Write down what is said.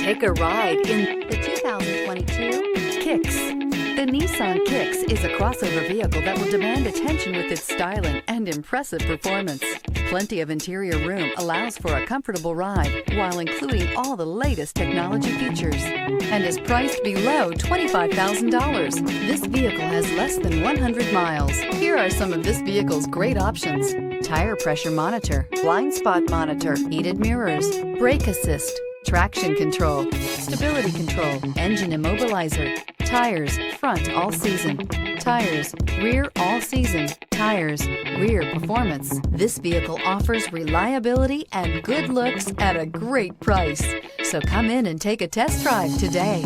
Take a ride in the 2022 Kicks. The Nissan Kicks is a crossover vehicle that will demand attention with its styling and impressive performance. Plenty of interior room allows for a comfortable ride while including all the latest technology features and is priced below $25,000. This vehicle has less than 100 miles. Here are some of this vehicle's great options: tire pressure monitor, blind spot monitor, heated mirrors, brake assist, traction control, stability control, engine immobilizer, tires, front all season, tires, rear all season, tires, rear performance. This vehicle offers reliability and good looks at a great price. So come in and take a test drive today.